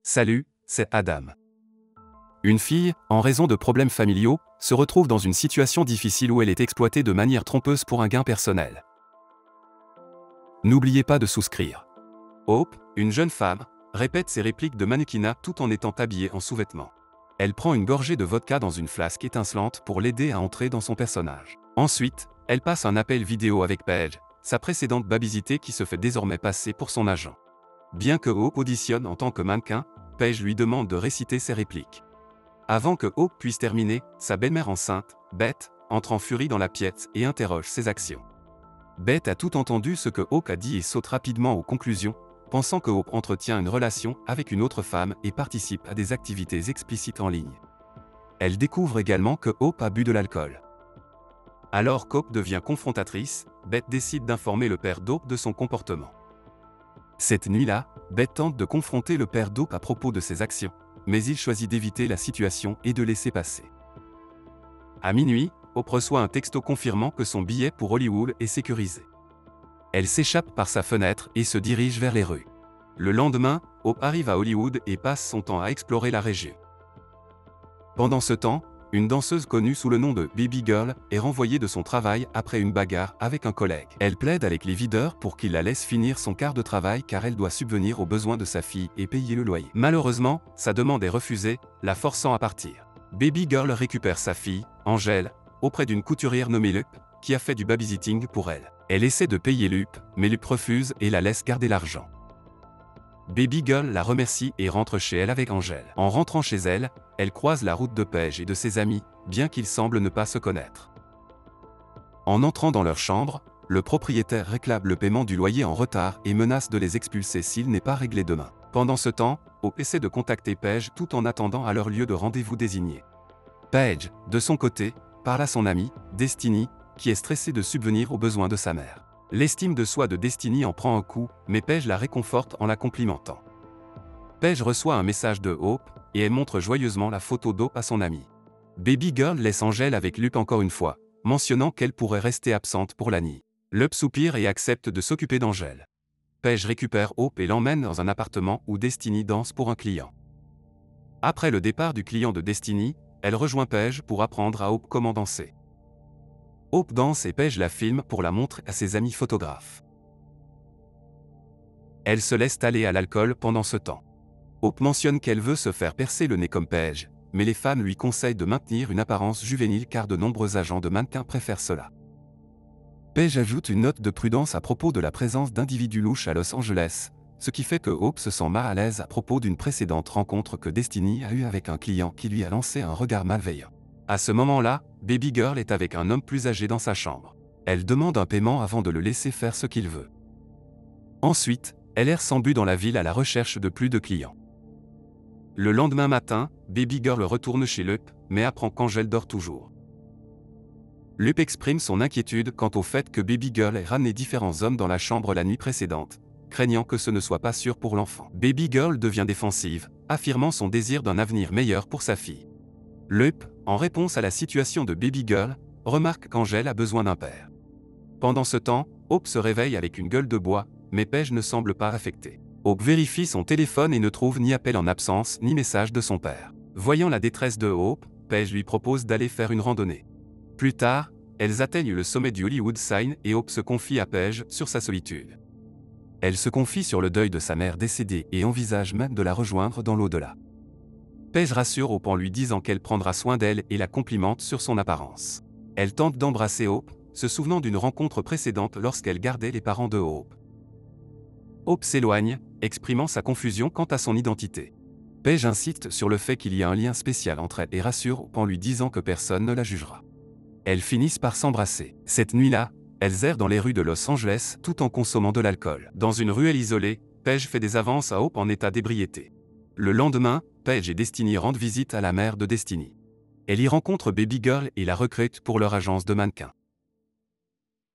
Salut, c'est Adam. Une fille, en raison de problèmes familiaux, se retrouve dans une situation difficile où elle est exploitée de manière trompeuse pour un gain personnel. N'oubliez pas de souscrire. Hope, une jeune femme, répète ses répliques de mannequinat tout en étant habillée en sous-vêtements. Elle prend une gorgée de vodka dans une flasque étincelante pour l'aider à entrer dans son personnage. Ensuite, elle passe un appel vidéo avec Paige, sa précédente babysittée qui se fait désormais passer pour son agent. Bien que Hope auditionne en tant que mannequin, Paige lui demande de réciter ses répliques. Avant que Hope puisse terminer, sa belle-mère enceinte, Beth, entre en furie dans la pièce et interroge ses actions. Beth a tout entendu ce que Hope a dit et saute rapidement aux conclusions, pensant que Hope entretient une relation avec une autre femme et participe à des activités explicites en ligne. Elle découvre également que Hope a bu de l'alcool. Alors qu'Hope devient confrontatrice, Beth décide d'informer le père d'Hope de son comportement. Cette nuit-là, Beth tente de confronter le père d'Hope à propos de ses actions, mais il choisit d'éviter la situation et de laisser passer. À minuit, Hope reçoit un texto confirmant que son billet pour Hollywood est sécurisé. Elle s'échappe par sa fenêtre et se dirige vers les rues. Le lendemain, Hope arrive à Hollywood et passe son temps à explorer la région. Pendant ce temps, une danseuse connue sous le nom de Baby Girl est renvoyée de son travail après une bagarre avec un collègue. Elle plaide avec les videurs pour qu'ils la laissent finir son quart de travail car elle doit subvenir aux besoins de sa fille et payer le loyer. Malheureusement, sa demande est refusée, la forçant à partir. Baby Girl récupère sa fille, Angèle, auprès d'une couturière nommée Lup, qui a fait du babysitting pour elle. Elle essaie de payer Lup, mais Lup refuse et la laisse garder l'argent. Baby Girl la remercie et rentre chez elle avec Angèle. En rentrant chez elle, elle croise la route de Paige et de ses amis, bien qu'ils semblent ne pas se connaître. En entrant dans leur chambre, le propriétaire réclame le paiement du loyer en retard et menace de les expulser s'il n'est pas réglé demain. Pendant ce temps, Hope essaie de contacter Paige tout en attendant à leur lieu de rendez-vous désigné. Paige, de son côté, parle à son amie, Destiny, qui est stressée de subvenir aux besoins de sa mère. L'estime de soi de Destiny en prend un coup, mais Paige la réconforte en la complimentant. Paige reçoit un message de Hope, et elle montre joyeusement la photo d'Hope à son amie. Baby Girl laisse Angèle avec Lup encore une fois, mentionnant qu'elle pourrait rester absente pour la nuit. Lup soupire et accepte de s'occuper d'Angèle. Paige récupère Hope et l'emmène dans un appartement où Destiny danse pour un client. Après le départ du client de Destiny, elle rejoint Paige pour apprendre à Hope comment danser. Hope danse et Paige la filme pour la montrer à ses amis photographes. Elle se laisse aller à l'alcool pendant ce temps. Hope mentionne qu'elle veut se faire percer le nez comme Paige, mais les femmes lui conseillent de maintenir une apparence juvénile car de nombreux agents de mannequins préfèrent cela. Paige ajoute une note de prudence à propos de la présence d'individus louches à Los Angeles, ce qui fait que Hope se sent mal à l'aise à propos d'une précédente rencontre que Destiny a eue avec un client qui lui a lancé un regard malveillant. À ce moment-là, Baby Girl est avec un homme plus âgé dans sa chambre. Elle demande un paiement avant de le laisser faire ce qu'il veut. Ensuite, elle erre sans but dans la ville à la recherche de plus de clients. Le lendemain matin, Baby Girl retourne chez Lup, mais apprend qu'Angèle dort toujours. Lup exprime son inquiétude quant au fait que Baby Girl ait ramené différents hommes dans la chambre la nuit précédente, craignant que ce ne soit pas sûr pour l'enfant. Baby Girl devient défensive, affirmant son désir d'un avenir meilleur pour sa fille. Lup, en réponse à la situation de Baby Girl, remarque qu'Angèle a besoin d'un père. Pendant ce temps, Hope se réveille avec une gueule de bois, mais Paige ne semble pas affectée. Hope vérifie son téléphone et ne trouve ni appel en absence ni message de son père. Voyant la détresse de Hope, Paige lui propose d'aller faire une randonnée. Plus tard, elles atteignent le sommet du Hollywood Sign et Hope se confie à Paige sur sa solitude. Elle se confie sur le deuil de sa mère décédée et envisage même de la rejoindre dans l'au-delà. Paige rassure Hope en lui disant qu'elle prendra soin d'elle et la complimente sur son apparence. Elle tente d'embrasser Hope, se souvenant d'une rencontre précédente lorsqu'elle gardait les parents de Hope. Hope s'éloigne, exprimant sa confusion quant à son identité. Paige insiste sur le fait qu'il y a un lien spécial entre elles et rassure Hope en lui disant que personne ne la jugera. Elles finissent par s'embrasser. Cette nuit-là, elles errent dans les rues de Los Angeles tout en consommant de l'alcool. Dans une ruelle isolée, Paige fait des avances à Hope en état d'ébriété. Le lendemain, Paige et Destiny rendent visite à la mère de Destiny. Elle y rencontre Baby Girl et la recrute pour leur agence de mannequins.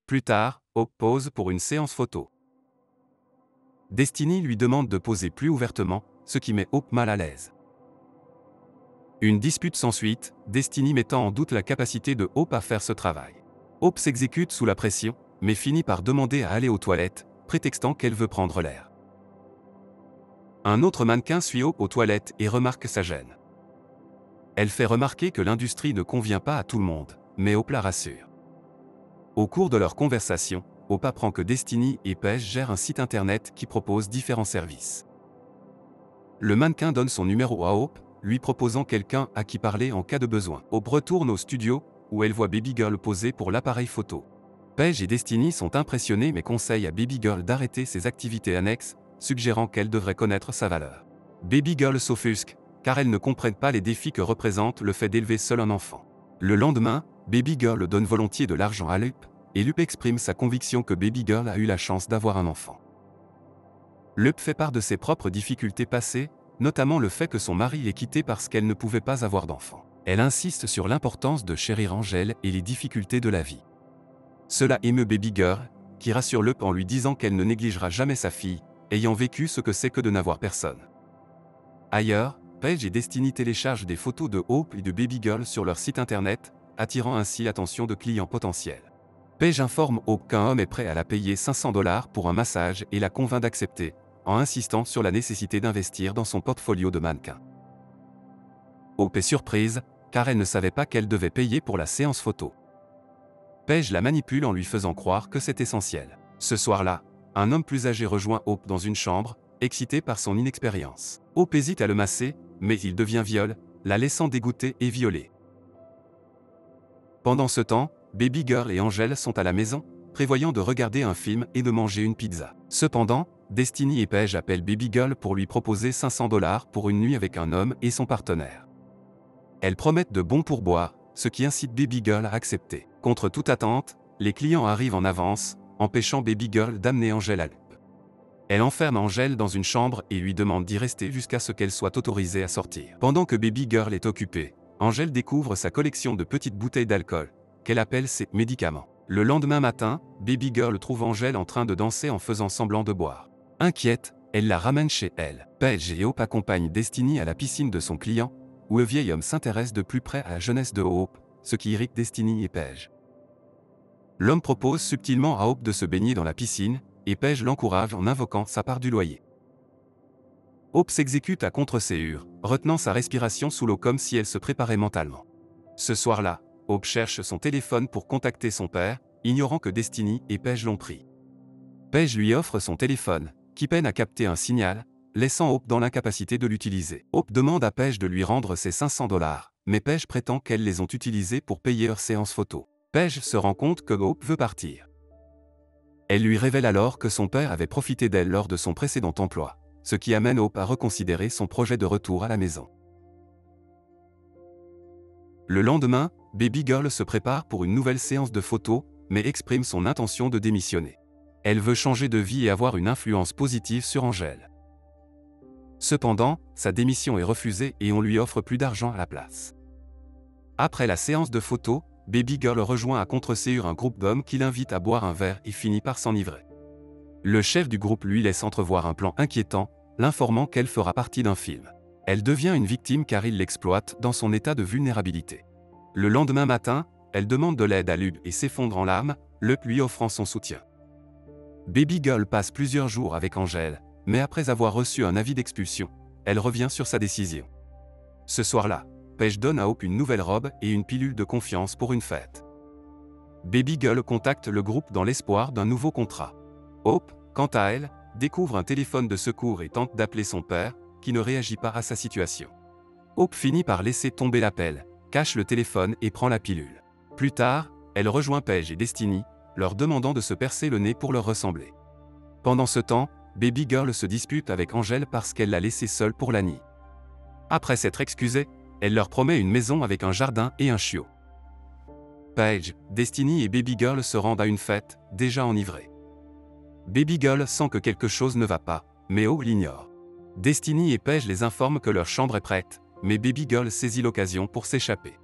Plus tard, Hope pose pour une séance photo. Destiny lui demande de poser plus ouvertement, ce qui met Hope mal à l'aise. Une dispute s'ensuit, Destiny mettant en doute la capacité de Hope à faire ce travail. Hope s'exécute sous la pression, mais finit par demander à aller aux toilettes, prétextant qu'elle veut prendre l'air. Un autre mannequin suit Hope aux toilettes et remarque sa gêne. Elle fait remarquer que l'industrie ne convient pas à tout le monde, mais Hope la rassure. Au cours de leur conversation, Hope apprend que Destiny et Paige gèrent un site internet qui propose différents services. Le mannequin donne son numéro à Hope, lui proposant quelqu'un à qui parler en cas de besoin. Hope retourne au studio, où elle voit Baby Girl poser pour l'appareil photo. Paige et Destiny sont impressionnés mais conseillent à Baby Girl d'arrêter ses activités annexes, suggérant qu'elle devrait connaître sa valeur. Baby Girl s'offusque, car elle ne comprennent pas les défis que représente le fait d'élever seul un enfant. Le lendemain, Baby Girl donne volontiers de l'argent à Lup, et Lup exprime sa conviction que Baby Girl a eu la chance d'avoir un enfant. Lup fait part de ses propres difficultés passées, notamment le fait que son mari l'ait quittée parce qu'elle ne pouvait pas avoir d'enfant. Elle insiste sur l'importance de chérir Angel et les difficultés de la vie. Cela émeut Baby Girl, qui rassure Lup en lui disant qu'elle ne négligera jamais sa fille, ayant vécu ce que c'est que de n'avoir personne. Ailleurs, Paige et Destiny téléchargent des photos de Hope et de Baby Girl sur leur site internet, attirant ainsi l'attention de clients potentiels. Paige informe Hope qu'un homme est prêt à la payer 500 $ pour un massage et la convainc d'accepter, en insistant sur la nécessité d'investir dans son portfolio de mannequin. Hope est surprise, car elle ne savait pas qu'elle devait payer pour la séance photo. Paige la manipule en lui faisant croire que c'est essentiel. Ce soir-là, un homme plus âgé rejoint Hope dans une chambre, excité par son inexpérience. Hope hésite à le masser, mais il devient viol, la laissant dégoûtée et violée. Pendant ce temps, Baby Girl et Angel sont à la maison, prévoyant de regarder un film et de manger une pizza. Cependant, Destiny et Paige appellent Baby Girl pour lui proposer 500 $ pour une nuit avec un homme et son partenaire. Elles promettent de bons pourboires, ce qui incite Baby Girl à accepter. Contre toute attente, les clients arrivent en avance, empêchant Baby Girl d'amener Angel à Lup. Elle enferme Angel dans une chambre et lui demande d'y rester jusqu'à ce qu'elle soit autorisée à sortir. Pendant que Baby Girl est occupée, Angel découvre sa collection de petites bouteilles d'alcool, qu'elle appelle ses médicaments. Le lendemain matin, Baby Girl trouve Angel en train de danser en faisant semblant de boire. Inquiète, elle la ramène chez elle. Paige et Hope accompagnent Destiny à la piscine de son client, où un vieil homme s'intéresse de plus près à la jeunesse de Hope, ce qui irrite Destiny et Paige. L'homme propose subtilement à Hope de se baigner dans la piscine, et Paige l'encourage en invoquant sa part du loyer. Hope s'exécute à contre-séhure, retenant sa respiration sous l'eau comme si elle se préparait mentalement. Ce soir-là, Hope cherche son téléphone pour contacter son père, ignorant que Destiny et Paige l'ont pris. Paige lui offre son téléphone, qui peine à capter un signal, laissant Hope dans l'incapacité de l'utiliser. Hope demande à Paige de lui rendre ses 500 $, mais Paige prétend qu'elles les ont utilisés pour payer leur séance photo. Paige se rend compte que Hope veut partir. Elle lui révèle alors que son père avait profité d'elle lors de son précédent emploi, ce qui amène Hope à reconsidérer son projet de retour à la maison. Le lendemain, Baby Girl se prépare pour une nouvelle séance de photos, mais exprime son intention de démissionner. Elle veut changer de vie et avoir une influence positive sur Angel. Cependant, sa démission est refusée et on lui offre plus d'argent à la place. Après la séance de photos, Baby Girl rejoint à contre-séhure un groupe d'hommes qui l'invite à boire un verre et finit par s'enivrer. Le chef du groupe lui laisse entrevoir un plan inquiétant, l'informant qu'elle fera partie d'un film. Elle devient une victime car il l'exploite dans son état de vulnérabilité. Le lendemain matin, elle demande de l'aide à Lup et s'effondre en larmes, Lup lui offrant son soutien. Baby Girl passe plusieurs jours avec Angel, mais après avoir reçu un avis d'expulsion, elle revient sur sa décision. Ce soir-là, Paige donne à Hope une nouvelle robe et une pilule de confiance pour une fête. Baby Girl contacte le groupe dans l'espoir d'un nouveau contrat. Hope, quant à elle, découvre un téléphone de secours et tente d'appeler son père, qui ne réagit pas à sa situation. Hope finit par laisser tomber l'appel, cache le téléphone et prend la pilule. Plus tard, elle rejoint Paige et Destiny, leur demandant de se percer le nez pour leur ressembler. Pendant ce temps, Baby Girl se dispute avec Angel parce qu'elle l'a laissée seule pour la nuit. Après s'être excusée, elle leur promet une maison avec un jardin et un chiot. Paige, Destiny et Baby Girl se rendent à une fête, déjà enivrés. Baby Girl sent que quelque chose ne va pas, mais Hope l'ignore. Destiny et Paige les informent que leur chambre est prête, mais Baby Girl saisit l'occasion pour s'échapper.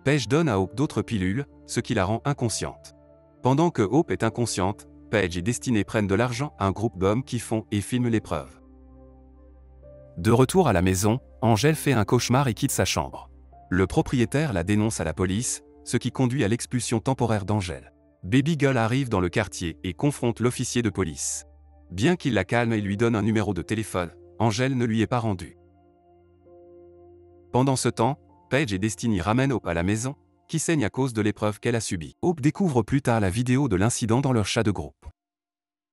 Paige donne à Hope d'autres pilules, ce qui la rend inconsciente. Pendant que Hope est inconsciente, Paige et Destiny prennent de l'argent à un groupe d'hommes qui font et filment l'épreuve. De retour à la maison, Angel fait un cauchemar et quitte sa chambre. Le propriétaire la dénonce à la police, ce qui conduit à l'expulsion temporaire d'Angel. Baby Girl arrive dans le quartier et confronte l'officier de police. Bien qu'il la calme et lui donne un numéro de téléphone, Angèle ne lui est pas rendue. Pendant ce temps, Paige et Destiny ramènent Hope à la maison, qui saigne à cause de l'épreuve qu'elle a subie. Hope découvre plus tard la vidéo de l'incident dans leur chat de groupe.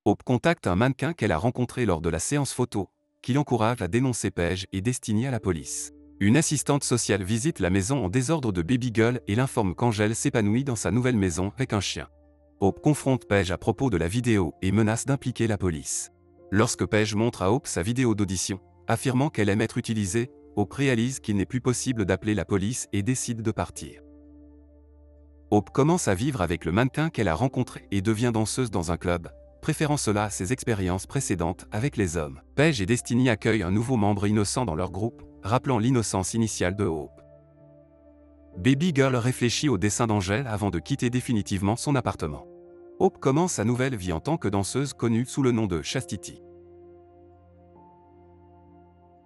Hope contacte un mannequin qu'elle a rencontré lors de la séance photo, qui l'encourage à dénoncer Paige et Destiny à la police. Une assistante sociale visite la maison en désordre de Baby Girl et l'informe qu'Angèle s'épanouit dans sa nouvelle maison avec un chien. Hope confronte Paige à propos de la vidéo et menace d'impliquer la police. Lorsque Paige montre à Hope sa vidéo d'audition, affirmant qu'elle aime être utilisée, Hope réalise qu'il n'est plus possible d'appeler la police et décide de partir. Hope commence à vivre avec le mannequin qu'elle a rencontré et devient danseuse dans un club, préférant cela à ses expériences précédentes avec les hommes. Paige et Destiny accueillent un nouveau membre innocent dans leur groupe, rappelant l'innocence initiale de Hope. Baby Girl réfléchit au dessin d'Angèle avant de quitter définitivement son appartement. Hope commence sa nouvelle vie en tant que danseuse connue sous le nom de Chastity.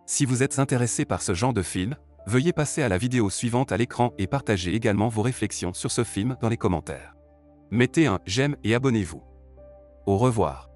Si vous êtes intéressé par ce genre de film, veuillez passer à la vidéo suivante à l'écran et partagez également vos réflexions sur ce film dans les commentaires. Mettez un j'aime et abonnez-vous. Au revoir.